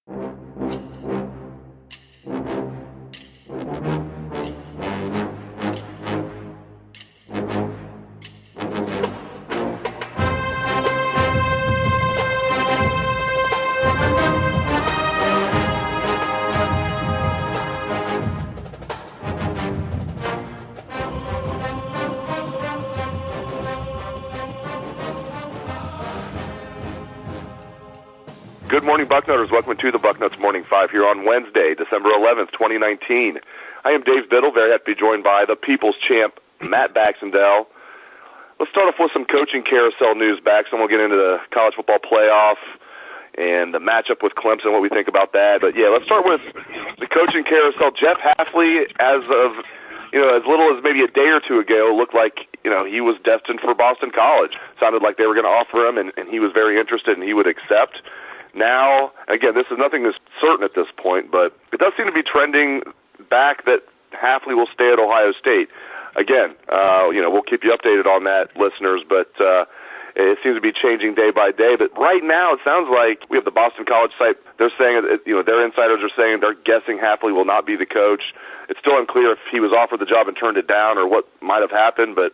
Good morning, Bucknutters. Welcome to the Bucknuts Morning 5 here on Wednesday, December 11th, 2019. I am Dave Biddle, very happy to be joined by the People's Champ, Matt Baxendell. Let's start off with some coaching carousel news, Bax, and we'll get into the college football playoff and the matchup with Clemson, what we think about that. But, yeah, let's start with the coaching carousel. Jeff Hafley, as of, as little as maybe a day or two ago, looked like, he was destined for Boston College. Sounded like they were going to offer him, and he was very interested and he would accept. Now, again, this is nothing that's certain at this point, but it does seem to be trending back that Hafley will stay at Ohio State. Again, we'll keep you updated on that, listeners, but it seems to be changing day by day. But right now, it sounds like we have the Boston College site. They're saying, their insiders are saying they're guessing Hafley will not be the coach. It's still unclear if he was offered the job and turned it down or what might have happened, but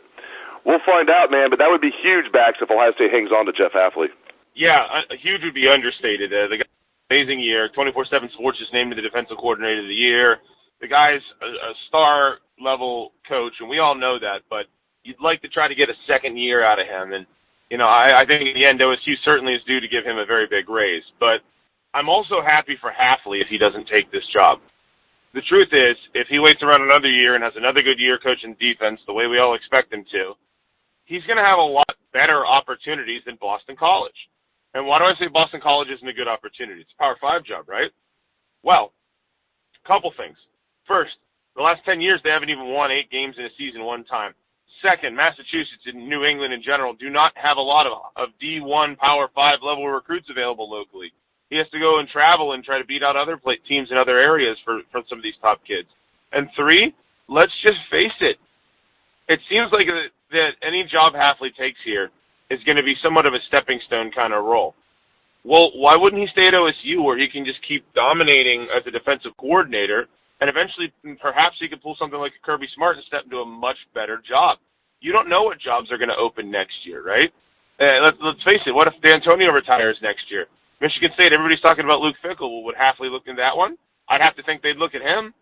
we'll find out, man. But that would be huge, Bax, if Ohio State hangs on to Jeff Hafley. Yeah, huge would be understated. The guy's amazing year. 24/7 Sports just named him the defensive coordinator of the year. The guy's a star-level coach, and we all know that, but you'd like to try to get a second year out of him. And, I think in the end, OSU certainly is due to give him a very big raise. But I'm also happy for Hafley if he doesn't take this job. The truth is, if he waits around another year and has another good year coaching defense the way we all expect him to, he's going to have a lot better opportunities than Boston College. And why do I say Boston College isn't a good opportunity? It's a Power 5 job, right? Well, a couple things. First, the last 10 years, they haven't even won 8 games in a season one time. Second, Massachusetts and New England in general do not have a lot of D1 Power 5 level recruits available locally. He has to go and travel and try to beat out other teams in other areas for some of these top kids. And 3, let's just face it. It seems like that any job Hafley takes here is going to be somewhat of a stepping stone kind of role. Well, why wouldn't he stay at OSU where he can just keep dominating as a defensive coordinator and eventually perhaps he could pull something like a Kirby Smart and step into a much better job? You don't know what jobs are going to open next year, right? Let's face it, what if D'Antonio retires next year? Michigan State, everybody's talking about Luke Fickell. Well, would Hafley look into that one? I'd have to think they'd look at him.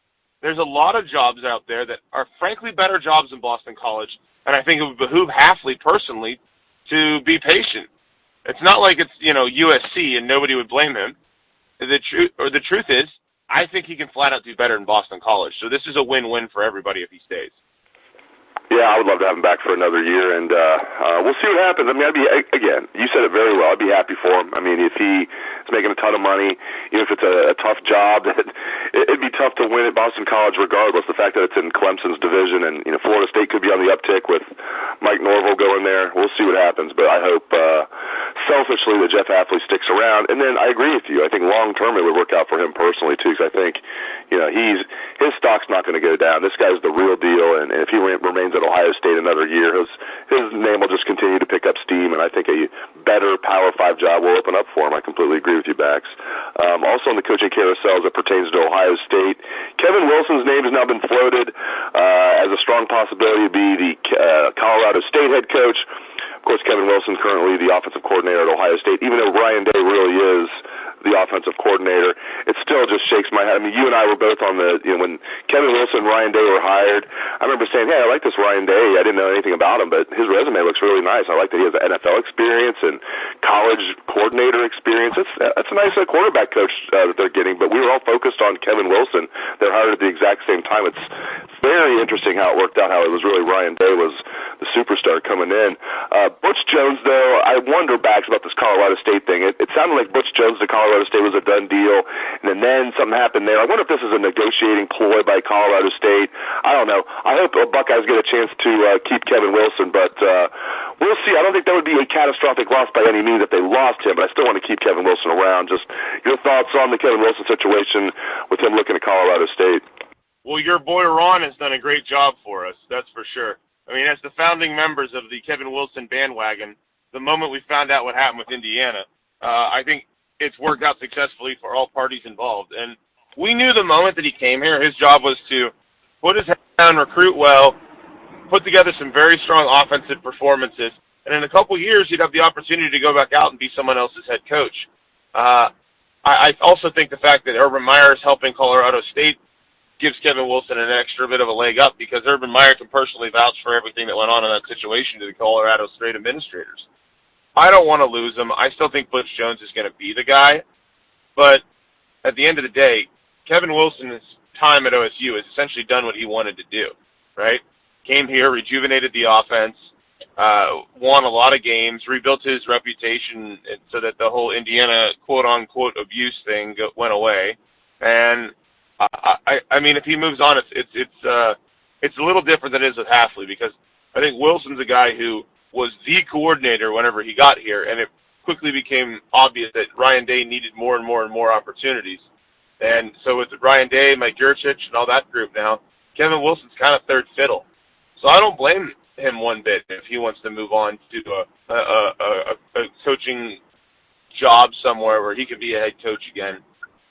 There's a lot of jobs out there that are frankly better jobs than Boston College, and I think it would behoove Hafley personally to be patient. It's not like it's, USC and nobody would blame him. The truth is, I think he can flat out do better in Boston College. So this is a win-win for everybody if he stays. Yeah, I would love to have him back for another year, and we'll see what happens. I mean, again, you said it very well. I'd be happy for him. I mean, if he is making a ton of money, even if it's a tough job, it'd be tough to win at Boston College regardless. The fact that it's in Clemson's division, and Florida State could be on the uptick with Mike Norvell going there. We'll see what happens, but I hope selfishly that Jeff Hafley sticks around. And then I agree with you. I think long-term it would work out for him personally, too, because I think, his stock's not going to go down. This guy's the real deal, and if he remains at Ohio State another year, his name will just continue to pick up steam, and I think a better Power 5 job will open up for him. I completely agree with you, Bax. Also in the coaching carousel as it pertains to Ohio State, Kevin Wilson's name has now been floated as a strong possibility to be the Colorado State head coach. Of course, Kevin Wilson currently the offensive coordinator at Ohio State. Even though Ryan Day really is the offensive coordinator, it still just shakes my head. I mean, you and I were both on when Kevin Wilson and Ryan Day were hired, I remember saying, hey, I like this Ryan Day. I didn't know anything about him, but his resume looks really nice. I like that he has NFL experience and college coordinator experience. That's a nice quarterback coach that they're getting, but we were all focused on Kevin Wilson. They're hired at the exact same time. It's very interesting how it worked out, how it was really Ryan Day was the superstar coming in. Butch Jones, though, I wonder, Bax, about this Colorado State thing. It sounded like Butch Jones to Colorado State was a done deal, and then something happened there. I wonder if this is a negotiating ploy by Colorado State. I don't know. I hope the Buckeyes get a chance to keep Kevin Wilson, but we'll see. I don't think that would be a catastrophic loss by any means if they lost him, but I still want to keep Kevin Wilson around. Just your thoughts on the Kevin Wilson situation with him looking at Colorado State. Well, your boy Ron has done a great job for us, that's for sure. I mean, as the founding members of the Kevin Wilson bandwagon, the moment we found out what happened with Indiana, I think it's worked out successfully for all parties involved. And we knew the moment that he came here, his job was to put his head down, recruit well, put together some very strong offensive performances, and in a couple years, he'd have the opportunity to go back out and be someone else's head coach. I also think the fact that Urban Meyer is helping Colorado State gives Kevin Wilson an extra bit of a leg up, because Urban Meyer can personally vouch for everything that went on in that situation to the Colorado State administrators. I don't want to lose him. I still think Butch Jones is going to be the guy. But at the end of the day, Kevin Wilson's time at OSU has essentially done what he wanted to do, right? Came here, rejuvenated the offense, won a lot of games, rebuilt his reputation so that the whole Indiana quote-unquote abuse thing went away. And, I mean, if he moves on, it's a little different than it is with Hafley, because I think Wilson's a guy who was the coordinator whenever he got here, and it quickly became obvious that Ryan Day needed more and more and more opportunities. And so with Ryan Day, Mike Yurcich, and all that group now, Kevin Wilson's kind of third fiddle. So I don't blame him one bit if he wants to move on to a coaching job somewhere where he could be a head coach again.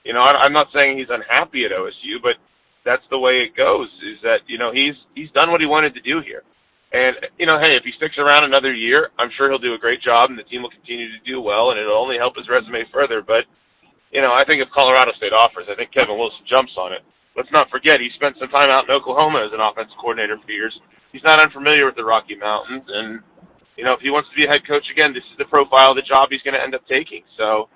You know, I'm not saying he's unhappy at OSU, but that's the way it goes, is that, you know, he's done what he wanted to do here. And, you know, hey, if he sticks around another year, I'm sure he'll do a great job, and the team will continue to do well, and it'll only help his resume further. But, you know, I think if Colorado State offers, I think Kevin Wilson jumps on it. Let's not forget, he spent some time out in Oklahoma as an offensive coordinator for years. He's not unfamiliar with the Rocky Mountains, and, you know, if he wants to be a head coach again, this is the profile of the job he's going to end up taking. So,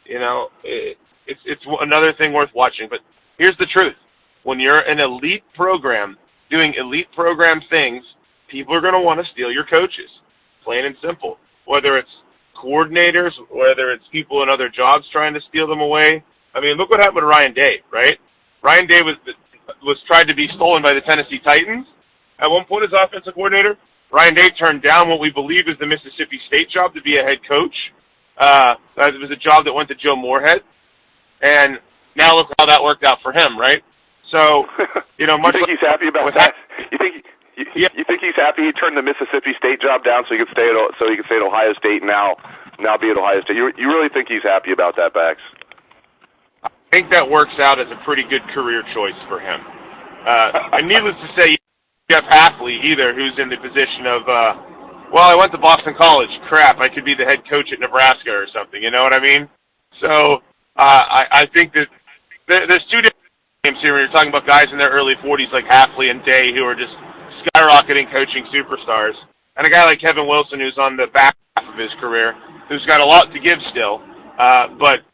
you know, it's another thing worth watching. But here's the truth. When you're an elite program doing elite program things, people are going to want to steal your coaches, plain and simple. Whether it's coordinators, whether it's people in other jobs trying to steal them away. I mean, look what happened to Ryan Day, right? Ryan Day was tried to be stolen by the Tennessee Titans. At one point as offensive coordinator, Ryan Day turned down what we believe is the Mississippi State job to be a head coach. It was a job that went to Joe Moorhead. And now look how that worked out for him, right? So, you know, much you think he's happy about that? You think he's happy he turned the Mississippi State job down so he could stay at Ohio State and now be at Ohio State? You really think he's happy about that, Bax? I think that works out as a pretty good career choice for him. And needless to say, Jeff Hafley either, who's in the position of, well, I went to Boston College. Crap, I could be the head coach at Nebraska or something. You know what I mean? So I think that there's two different games here when you're talking about guys in their early 40s like Hafley and Day who are just skyrocketing coaching superstars, and a guy like Kevin Wilson who's on the back half of his career, who's got a lot to give still, but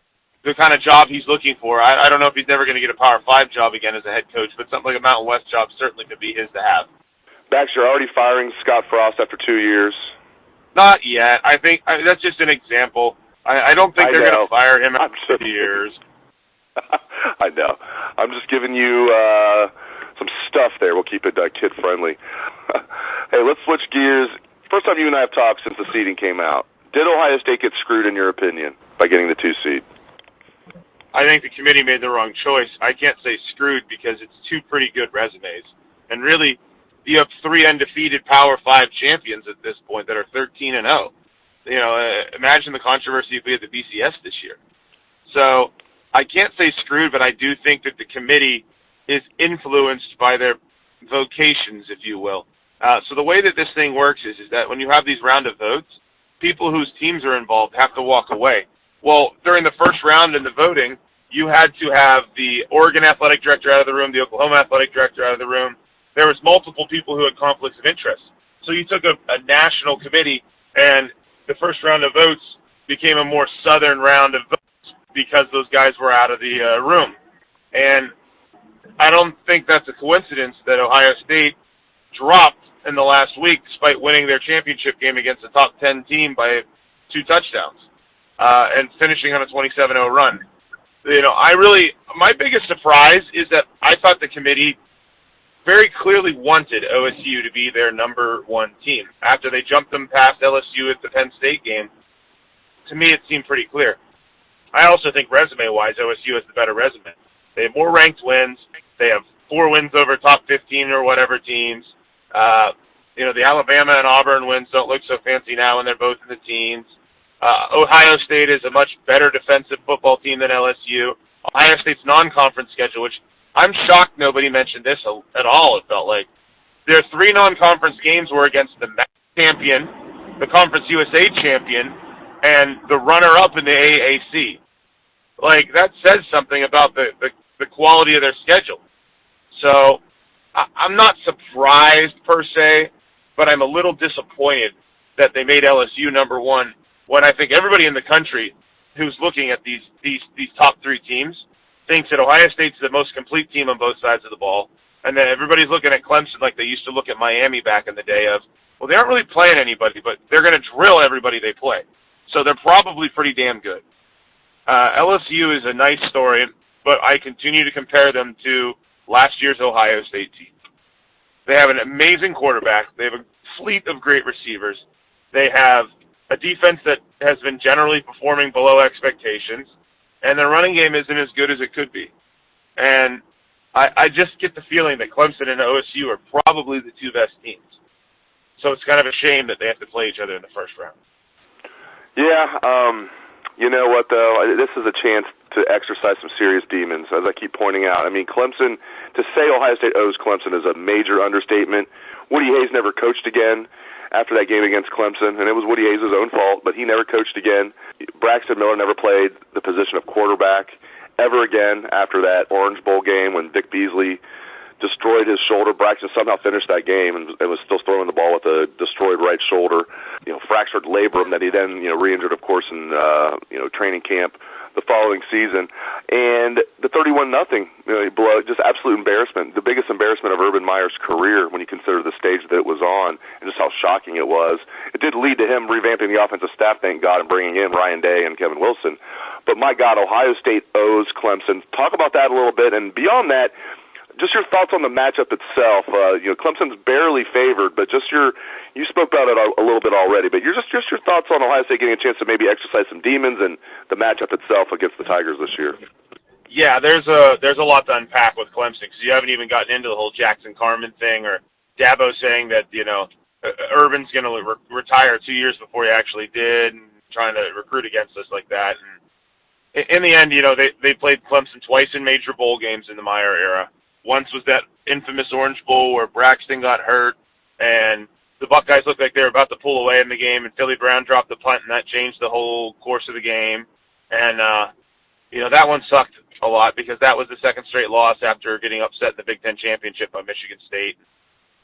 the kind of job he's looking for, I don't know if he's never going to get a Power 5 job again as a head coach, but something like a Mountain West job certainly could be his to have. Bax, you're already firing Scott Frost after 2 years. Not yet. I think that's just an example. I don't think they're going to fire him after 2 years. I know. I'm just giving you some stuff there. We'll keep it kid-friendly. Hey, let's switch gears. First time you and I have talked since the seeding came out. Did Ohio State get screwed, in your opinion, by getting the 2 seed? I think the committee made the wrong choice. I can't say screwed because it's 2 pretty good resumes. And really, you have 3 undefeated Power 5 champions at this point that are 13-0. You know, imagine the controversy if we had the BCS this year. So I can't say screwed, but I do think that the committee is influenced by their vocations, if you will. So the way that this thing works is that when you have these round of votes, people whose teams are involved have to walk away. Well, during the first round in the voting, you had to have the Oregon athletic director out of the room, the Oklahoma athletic director out of the room. There was multiple people who had conflicts of interest. So you took a national committee, and the first round of votes became a more southern round of votes because those guys were out of the room. And I don't think that's a coincidence that Ohio State dropped in the last week despite winning their championship game against a top 10 team by 2 touchdowns and finishing on a 27-0 run. You know, my biggest surprise is that I thought the committee very clearly wanted OSU to be their number 1 team. After they jumped them past LSU at the Penn State game, to me it seemed pretty clear. I also think resume-wise, OSU has the better resume. They have more ranked wins. They have 4 wins over top 15 or whatever teams. You know, the Alabama and Auburn wins don't look so fancy now when they're both in the teens. Ohio State is a much better defensive football team than LSU. Ohio State's non-conference schedule, which I'm shocked nobody mentioned this at all, it felt like. Their 3 non-conference games were against the MAC champion, the Conference USA champion, and the runner-up in the AAC. Like, that says something about the quality of their schedule. So, I'm not surprised, per se, but I'm a little disappointed that they made LSU number 1 when I think everybody in the country who's looking at these top 3 teams thinks that Ohio State's the most complete team on both sides of the ball, and then everybody's looking at Clemson like they used to look at Miami back in the day of, well, they aren't really playing anybody, but they're going to drill everybody they play. So they're probably pretty damn good. LSU is a nice story, but I continue to compare them to last year's Ohio State team. They have an amazing quarterback. They have a fleet of great receivers. They have a defense that has been generally performing below expectations, and their running game isn't as good as it could be. And I just get the feeling that Clemson and OSU are probably the 2 best teams. So it's kind of a shame that they have to play each other in the first round. Yeah, you know what, though? This is a chance to exercise some serious demons, as I keep pointing out. I mean, Clemson, to say Ohio State owes Clemson is a major understatement. Woody Hayes never coached again after that game against Clemson, and it was Woody Hayes' own fault, but he never coached again. Braxton Miller never played the position of quarterback ever again after that Orange Bowl game when Vic Beasley destroyed his shoulder. Braxton somehow finished that game and was still throwing the ball with a destroyed right shoulder, fractured labrum that he then, re-injured, of course, in, training camp the following season. And the 31-0 blow, just absolute embarrassment, the biggest embarrassment of Urban Meyer's career when you consider the stage that it was on and just how shocking it was. It did lead to him revamping the offensive staff, thank God, and bringing in Ryan Day and Kevin Wilson. But my God, Ohio State owes Clemson. Talk about that a little bit. And beyond that, just your thoughts on the matchup itself. Clemson's barely favored, but you spoke about it a little bit already, but just your thoughts on Ohio State getting a chance to maybe exercise some demons and the matchup itself against the Tigers this year. Yeah, there's a lot to unpack with Clemson because you haven't even gotten into the whole Jackson Carman thing or Dabo saying that, Urban's going to retire 2 years before he actually did and trying to recruit against us like that. And in the end, they played Clemson twice in major bowl games in the Meyer era. Once was that infamous Orange Bowl where Braxton got hurt and the Buckeyes looked like they were about to pull away in the game and Philly Brown dropped the punt and that changed the whole course of the game. And, that one sucked a lot because that was the second straight loss after getting upset in the Big Ten championship by Michigan State.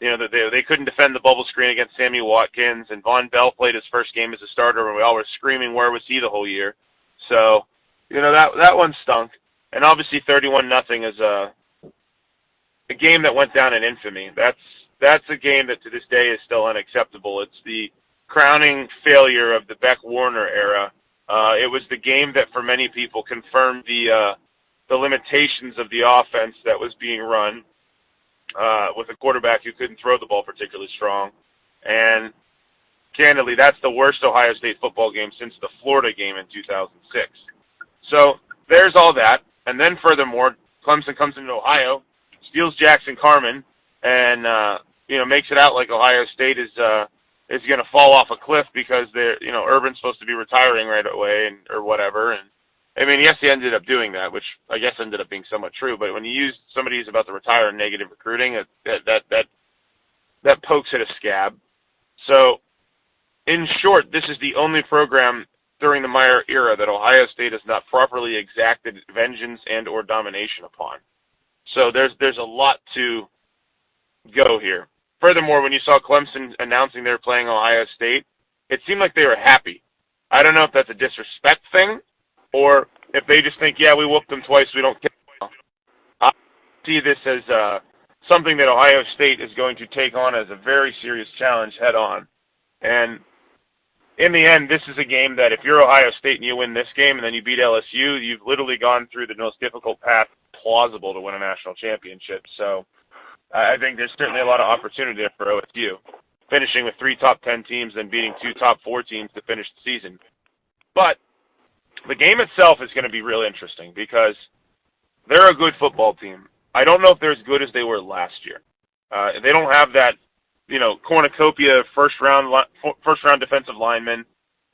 They couldn't defend the bubble screen against Sammy Watkins, and Von Bell played his first game as a starter and we all were screaming, where was he the whole year? So, that one stunk. And obviously 31-0 is a game that went down in infamy. That's a game that to this day is still unacceptable. It's the crowning failure of the Beck-Warner era. It was the game that for many people confirmed the limitations of the offense that was being run with a quarterback who couldn't throw the ball particularly strong. And candidly, that's the worst Ohio State football game since the Florida game in 2006. So there's all that. And then furthermore, Clemson comes into Ohio, steals Jackson Carman, and makes it out like Ohio State is going to fall off a cliff because they're Urban's supposed to be retiring right away or whatever. And I mean, yes, he ended up doing that, which I guess ended up being somewhat true. But when you use somebody who's about to retire in negative recruiting, that pokes at a scab. So, in short, this is the only program during the Meyer era that Ohio State has not properly exacted vengeance and or domination upon. So there's a lot to go here. Furthermore, when you saw Clemson announcing they were playing Ohio State, it seemed like they were happy. I don't know if that's a disrespect thing or if they just think, yeah, we whooped them twice, we don't care. I see this as something that Ohio State is going to take on as a very serious challenge head on. And in the end, this is a game that if you're Ohio State and you win this game and then you beat LSU, you've literally gone through the most difficult path plausible to win a national championship. So I think there's certainly a lot of opportunity there for OSU, finishing with 3 top 10 teams and beating 2 top 4 teams to finish the season. But the game itself is going to be real interesting because they're a good football team. I don't know if they're as good as they were last year. They don't have that, cornucopia first round defensive lineman.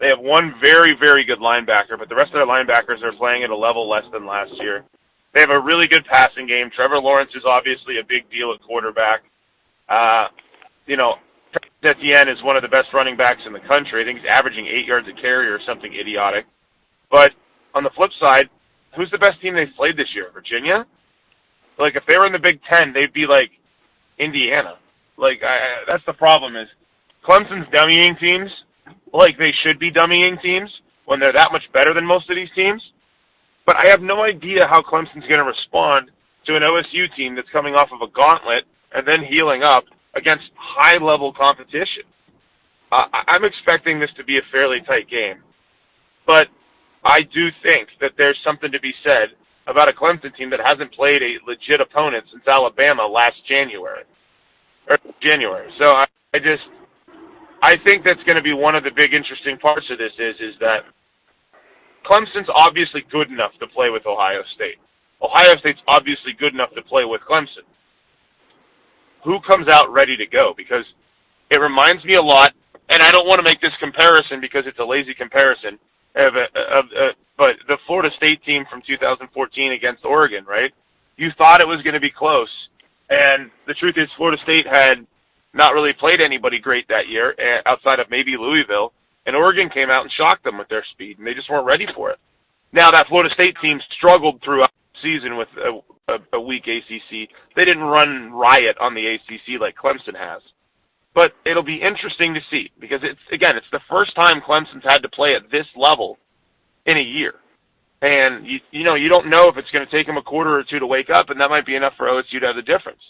They have one very, very good linebacker, but the rest of their linebackers are playing at a level less than last year. They have a really good passing game. Trevor Lawrence is obviously a big deal at quarterback. Etienne is one of the best running backs in the country. I think he's averaging 8 yards a carry or something idiotic. But on the flip side, who's the best team they've played this year? Virginia? Like, if they were in the Big Ten, they'd be like Indiana. Like, that's the problem is Clemson's dummying teams like they should be dummying teams when they're that much better than most of these teams. But I have no idea how Clemson's going to respond to an OSU team that's coming off of a gauntlet and then healing up against high-level competition. I'm expecting this to be a fairly tight game. But I do think that there's something to be said about a Clemson team that hasn't played a legit opponent since Alabama last January. So I think that's going to be one of the big interesting parts of this is that Clemson's obviously good enough to play with Ohio State. Ohio State's obviously good enough to play with Clemson. Who comes out ready to go? Because it reminds me a lot, and I don't want to make this comparison because it's a lazy comparison, but the Florida State team from 2014 against Oregon, right? You thought it was going to be close, and the truth is Florida State had not really played anybody great that year, outside of maybe Louisville, and Oregon came out and shocked them with their speed, and they just weren't ready for it. Now, that Florida State team struggled throughout the season with a weak ACC. They didn't run riot on the ACC like Clemson has. But it'll be interesting to see, because it's the first time Clemson's had to play at this level in a year. And, you don't know if it's going to take them a quarter or two to wake up, and that might be enough for OSU to have the difference.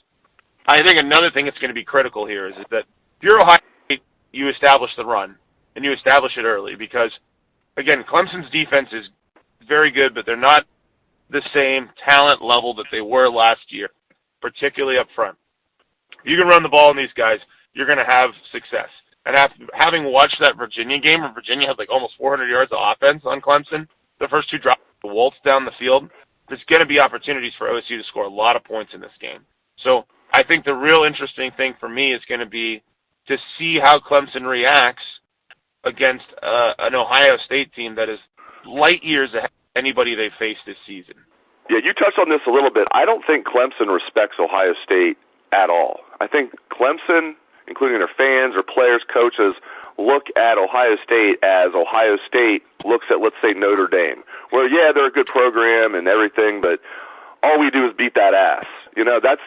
I think another thing that's going to be critical here is that if you're Ohio State, you establish the run, and you establish it early, because, again, Clemson's defense is very good, but they're not the same talent level that they were last year, particularly up front. You can run the ball on these guys, you're going to have success. And having watched that Virginia game where Virginia had like almost 400 yards of offense on Clemson, the first two drops the waltz down the field, there's going to be opportunities for OSU to score a lot of points in this game. So I think the real interesting thing for me is going to be to see how Clemson reacts against an Ohio State team that is light years ahead of anybody they faced this season. Yeah, you touched on this a little bit. I don't think Clemson respects Ohio State at all. I think Clemson, including their fans or players, coaches, look at Ohio State as Ohio State looks at, let's say, Notre Dame, where, yeah, they're a good program and everything, but all we do is beat that ass. That's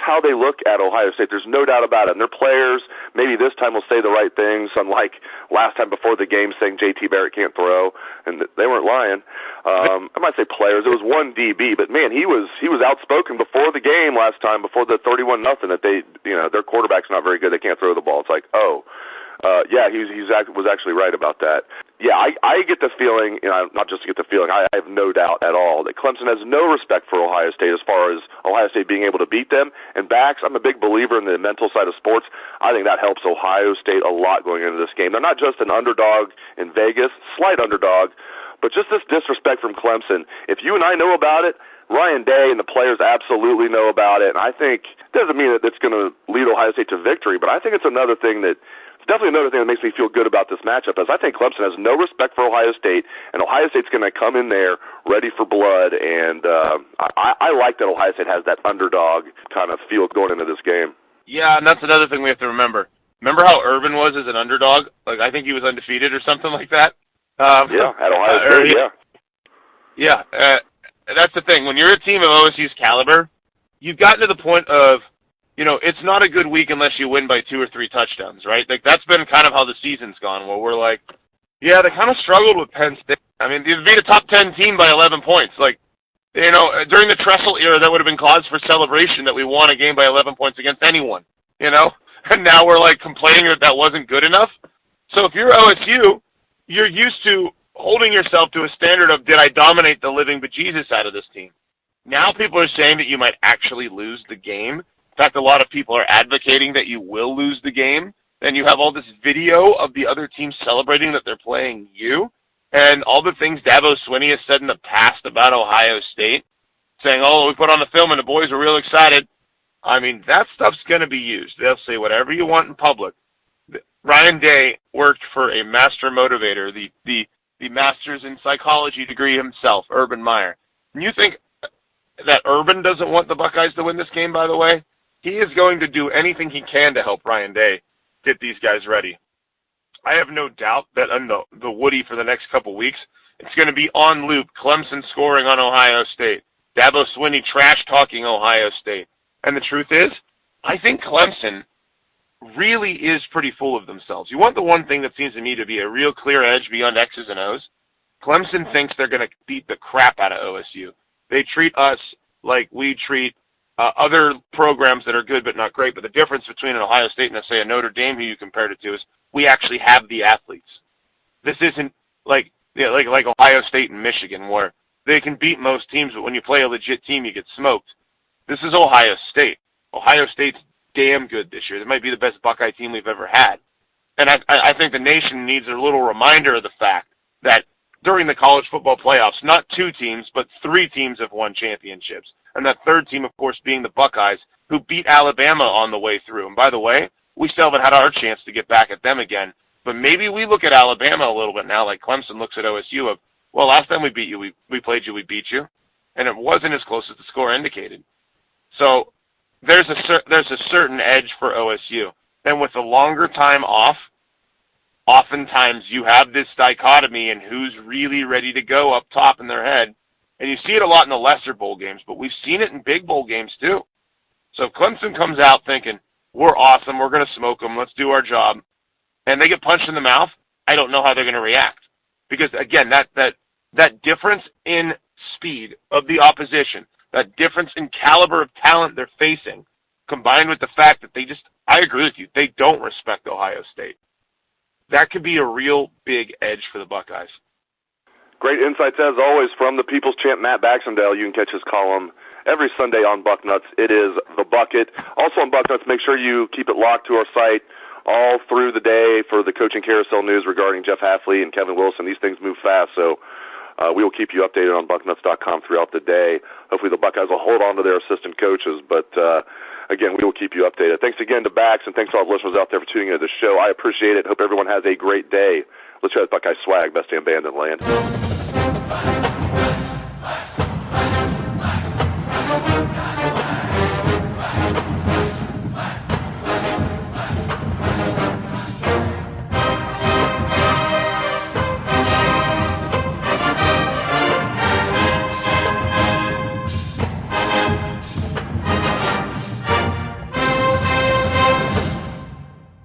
how they look at Ohio State. There's no doubt about it. And their players, maybe this time will say the right things, unlike last time before the game saying J.T. Barrett can't throw, and they weren't lying. I might say players. It was one DB, but man, he was outspoken before the game last time, before the 31-0 that their quarterback's not very good. They can't throw the ball. It's like, yeah, he was actually right about that. Yeah, I get the feeling, not just to get the feeling, I have no doubt at all that Clemson has no respect for Ohio State as far as Ohio State being able to beat them. And Bax, I'm a big believer in the mental side of sports. I think that helps Ohio State a lot going into this game. They're not just an underdog in Vegas, slight underdog, but just this disrespect from Clemson. If you and I know about it, Ryan Day and the players absolutely know about it. And I think it doesn't mean that it's going to lead Ohio State to victory, but I think it's another thing that definitely another thing that makes me feel good about this matchup is I think Clemson has no respect for Ohio State, and Ohio State's going to come in there ready for blood, and I like that Ohio State has that underdog kind of feel going into this game. Yeah, and that's another thing we have to remember. Remember how Urban was as an underdog? Like, I think he was undefeated or something like that. Yeah, at Ohio State, yeah. Yeah, that's the thing. When you're a team of OSU's caliber, you've gotten to the point of, it's not a good week unless you win by 2 or 3 touchdowns, right? Like, that's been kind of how the season's gone, where we're like, yeah, they kind of struggled with Penn State. I mean, they beat a top 10 team by 11 points. Like, during the Tressel era, that would have been cause for celebration that we won a game by 11 points against anyone, And now we're, like, complaining that wasn't good enough. So if you're OSU, you're used to holding yourself to a standard of, did I dominate the living bejesus out of this team? Now people are saying that you might actually lose the game. In fact, a lot of people are advocating that you will lose the game. Then you have all this video of the other team celebrating that they're playing you. And all the things Dabo Swinney has said in the past about Ohio State, saying, we put on the film and the boys were real excited. I mean, that stuff's going to be used. They'll say whatever you want in public. Ryan Day worked for a master motivator, the master's in psychology degree himself, Urban Meyer. And you think that Urban doesn't want the Buckeyes to win this game, by the way? He is going to do anything he can to help Ryan Day get these guys ready. I have no doubt that on the Woody for the next couple weeks, it's going to be on loop, Clemson scoring on Ohio State, Dabo Swinney trash-talking Ohio State. And the truth is, I think Clemson really is pretty full of themselves. You want the one thing that seems to me to be a real clear edge beyond X's and O's? Clemson thinks they're going to beat the crap out of OSU. They treat us like we treat other programs that are good but not great. But the difference between an Ohio State and, say, a Notre Dame, who you compared it to, is we actually have the athletes. This isn't like Ohio State and Michigan, where they can beat most teams, but when you play a legit team, you get smoked. This is Ohio State. Ohio State's damn good this year. They might be the best Buckeye team we've ever had. And I think the nation needs a little reminder of the fact that during the college football playoffs, not 2 teams, but 3 teams have won championships. And that third team, of course, being the Buckeyes, who beat Alabama on the way through. And by the way, we still haven't had our chance to get back at them again. But maybe we look at Alabama a little bit now like Clemson looks at OSU of, well, last time we beat you, we played you, we beat you. And it wasn't as close as the score indicated. So there's a certain edge for OSU. And with a longer time off, oftentimes you have this dichotomy in who's really ready to go up top in their head. And you see it a lot in the lesser bowl games, but we've seen it in big bowl games too. So if Clemson comes out thinking, we're awesome, we're going to smoke them, let's do our job, and they get punched in the mouth, I don't know how they're going to react. Because, again, that difference in speed of the opposition, that difference in caliber of talent they're facing, combined with the fact that I agree with you, they don't respect Ohio State. That could be a real big edge for the Buckeyes. Great insights, as always, from the People's Champ, Matt Baxendell. You can catch his column every Sunday on Bucknuts. It is The Bucket. Also on Bucknuts, make sure you keep it locked to our site all through the day for the coaching carousel news regarding Jeff Hafley and Kevin Wilson. These things move fast, so we will keep you updated on Bucknuts.com throughout the day. Hopefully the Buckeyes will hold on to their assistant coaches, but again, we will keep you updated. Thanks again to Bax, and thanks to all the listeners out there for tuning into the show. I appreciate it. Hope everyone has a great day. Let's try the Buckeye swag, best damn band in the land.